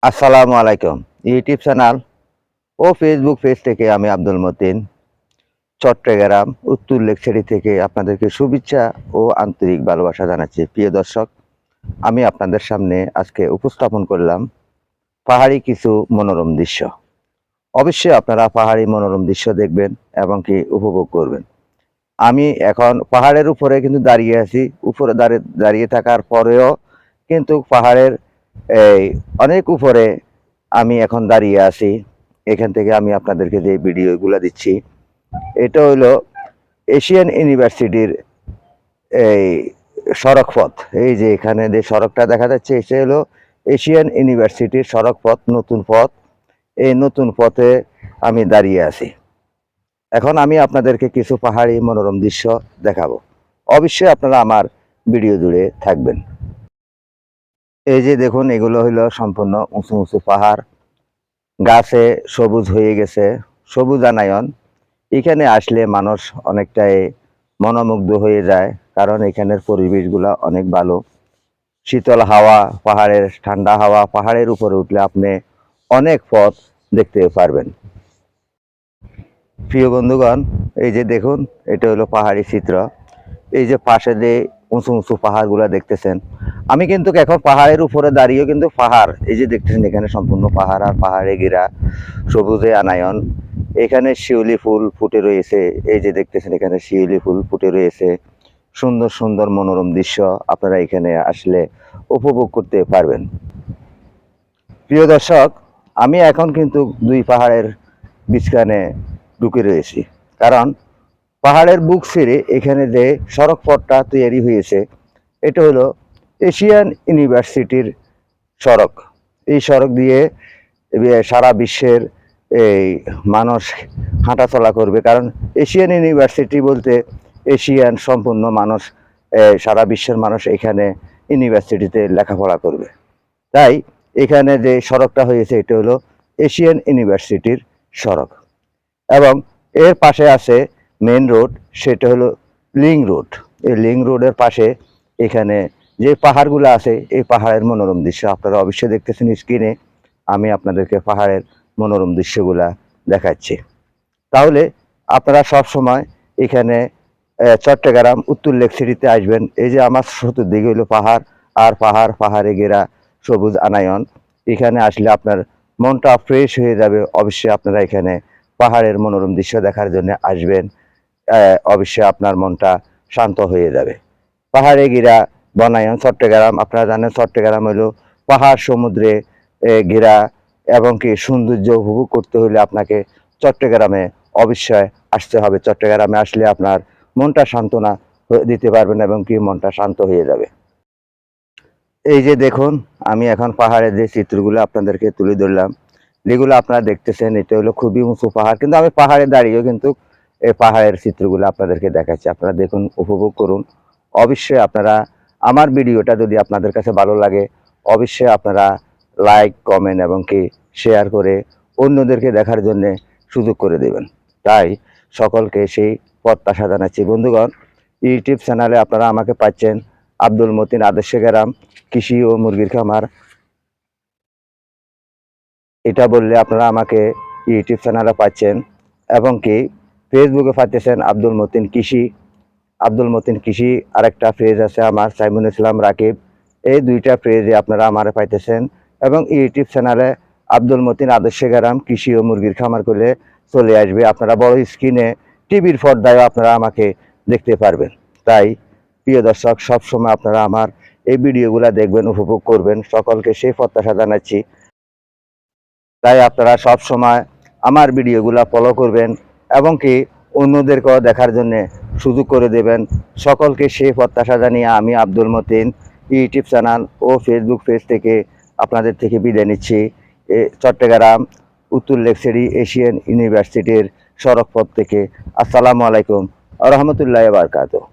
আসসালামু আলাইকুম। YouTube channel ও Facebook page থেকে আমি আব্দুল মতিন চট্টগ্রাম উত্তর লেকচারি থেকে আপনাদেরকে শুভেচ্ছা ও আন্তরিক ভালোবাসা জানাচ্ছি। প্রিয় দর্শক, আমি আপনাদের সামনে আজকে উপস্থাপন করলাম পাহাড়ি কিছু মনোরম দৃশ্য। অবশ্যই আপনারা পাহাড়ি মনোরম দৃশ্য দেখবেন এবং কি উপভোগ করবেন। আমি এখন পাহাড়ের উপরে কিন্তু দাঁড়িয়ে আছি। উপরে দাঁড়িয়ে থাকার পরেও কিন্তু পাহাড়ের এই অনেক উপরে আমি এখন দাঁড়িয়ে আছি। এখান থেকে আমি আপনাদেরকে যে ভিডিওগুলো দিচ্ছি, এটা হলো এশিয়ান ইউনিভার্সিটির এই সড়ক পথ। এই যে এখানে যে সড়কটা দেখা যাচ্ছে, এটা হলো এশিয়ান ইউনিভার্সিটির সড়ক পথ, নতুন পথ। এই নতুন পথে আমি দাঁড়িয়ে আছি। এখন আমি আপনাদেরকে কিছু পাহাড়ি মনোরম দৃশ্য দেখাবো। অবশ্যই আপনারা আমার ভিডিও জুড়ে থাকবেন। এই যে দেখুন, এগুলো হলো সম্পূর্ণ উঁচু উঁচু পাহাড়, গাছে সবুজ হয়ে গেছে, সবুজায়ন। এখানে আসলে মানুষ অনেকটাই মনোমুগ্ধ হয়ে যায়, কারণ এখানের পরিবেশগুলো অনেক ভালো। শীতল হাওয়া, পাহাড়ের ঠান্ডা হাওয়া, পাহাড়ের উপরে উঠলে আপনি অনেক পথ দেখতে পারবেন। প্রিয় বন্ধুগণ, এই যে দেখুন, এটা হলো পাহাড়ি চিত্র। এই যে পাশে যে উঁচু উঁচু পাহাড়গুলো দেখতেছেন, আমি কিন্তু এখন পাহাড়ের উপরে দাঁড়িয়েও কিন্তু পাহাড়, এই যে দেখতেছেন এখানে সম্পূর্ণ পাহাড় আর পাহাড়ে ঘেরা সবুজে আনায়ন। এখানে শিউলি ফুল ফুটে রয়েছে, এই যে দেখতেছেন এখানে শিউলি ফুল ফুটে রয়েছে। সুন্দর সুন্দর মনোরম দৃশ্য আপনারা এখানে আসলে উপভোগ করতে পারবেন। প্রিয় দর্শক, আমি এখন কিন্তু দুই পাহাড়ের বিছখানে ঢুকে রয়েছি, কারণ পাহাড়ের বুক ছেড়ে এখানে যে সড়ক পথটা তৈরি হয়েছে, এটা হলো এশিয়ান ইউনিভার্সিটির সড়ক। এই সড়ক দিয়ে সারা বিশ্বের এই মানুষ হাঁটাচলা করবে, কারণ এশিয়ান ইউনিভার্সিটি বলতে এশিয়ান সম্পূর্ণ মানুষ, সারা বিশ্বের মানুষ এখানে ইউনিভার্সিটিতে লেখাপড়া করবে। তাই এখানে যে সড়কটা হয়েছে, এটা হলো এশিয়ান ইউনিভার্সিটির সড়ক। এবং এর পাশে আছে মেন রোড, সেটা হলো লিং রোড। এই লিং রোডের পাশে এখানে যে পাহাড়গুলো আছে, এই পাহাড়ের মনোরম দৃশ্য আপনারা অবশ্যই দেখতেছেন স্ক্রিনে। আমি আপনাদেরকে পাহাড়ের মনোরম দৃশ্যগুলা দেখাচ্ছি। তাহলে আপনারা সব সময় এখানে চট্টগ্রাম উত্তর লেকসিটিতে আসবেন। এই যে আমার চতুর্দিকে হলো পাহাড় আর পাহাড়, পাহাড়ে ঘেরা সবুজ আনায়ন। এখানে আসলে আপনার মনটা ফ্রেশ হয়ে যাবে। অবশ্যই আপনারা এখানে পাহাড়ের মনোরম দৃশ্য দেখার জন্য আসবেন। অবশ্যই আপনার মনটা শান্ত হয়ে যাবে। পাহাড়ে ঘেরা বনায়ন চট্টগ্রাম, আপনারা জানেন চট্টগ্রাম হলো পাহাড় সমুদ্রে ঘেরা, এবং কি সৌন্দর্য উপভোগ করতে হলে আপনাকে চট্টগ্রামে অবশ্যই আসতে হবে। চট্টগ্রামে আসলে আপনার মনটা সান্ত্বনা দিতে পারবেন এবং কি মনটা শান্ত হয়ে যাবে। এই যে দেখুন, আমি এখন পাহাড়ের যে চিত্রগুলো আপনাদেরকে তুলে ধরলাম, যেগুলো আপনারা দেখতেছেন, এটা হলো খুবই উঁচু পাহাড়, কিন্তু আমি পাহাড়ে দাঁড়িয়েও কিন্তু এই পাহাড়ের চিত্রগুলো আপনাদেরকে দেখাচ্ছি। আপনারা দেখুন, উপভোগ করুন। অবশ্যই আপনারা আমার ভিডিওটা যদি আপনাদের কাছে ভালো লাগে, অবশ্যই আপনারা লাইক, কমেন্ট এবং কি শেয়ার করে অন্যদেরকে দেখার জন্য সুযোগ করে দেবেন। তাই সকলকে সেই প্রত্যাশা জানাচ্ছি। বন্ধুগণ, ইউটিউব চ্যানেলে আপনারা আমাকে পাচ্ছেন আব্দুল মতিন আদর্শ গ্রাম কৃষি ও মুরগির খামার। এটা বললে আপনারা আমাকে ইউটিউব চ্যানেলে পাচ্ছেন, এবং কি ফেসবুকে পাচ্ছেন আব্দুল মতিন কৃষি। আব্দুল মতিন কৃষি আরেকটা পেজ আছে আমার, সাইমুল ইসলাম রাকিব। এই দুইটা পেজে আপনারা আমার পাইতেছেন, এবং ইউটিউব চ্যানেলে আব্দুল মতিন আদর্শ গ্রাম কৃষি ও মুরগির খামার করলে চলে আসবে। আপনারা বড় স্ক্রিনে টিভির পর্দায় আপনারা আমাকে দেখতে পারবেন। তাই প্রিয় দর্শক, সবসময় আপনারা আমার এই ভিডিওগুলো দেখবেন, উপভোগ করবেন। সকলকে সেই প্রত্যাশা জানাচ্ছি। তাই আপনারা সব সময় আমার ভিডিওগুলো ফলো করবেন এবং কি অন্যদেরকেও দেখার জন্য সুযোগ করে দেবেন। সকলকে সেই প্রত্যাশা জানিয়ে আমি আব্দুল মতিন ইউটিউব চ্যানেল ও ফেসবুক পেজ থেকে আপনাদের থেকে বিদায় নিচ্ছি। চট্টগ্রাম উত্তর লেকচারি এশিয়ান ইউনিভার্সিটির সড়ক পথ থেকে। আসসালামু আলাইকুম ওয়া রাহমাতুল্লাহি ওয়া বারাকাতুহু।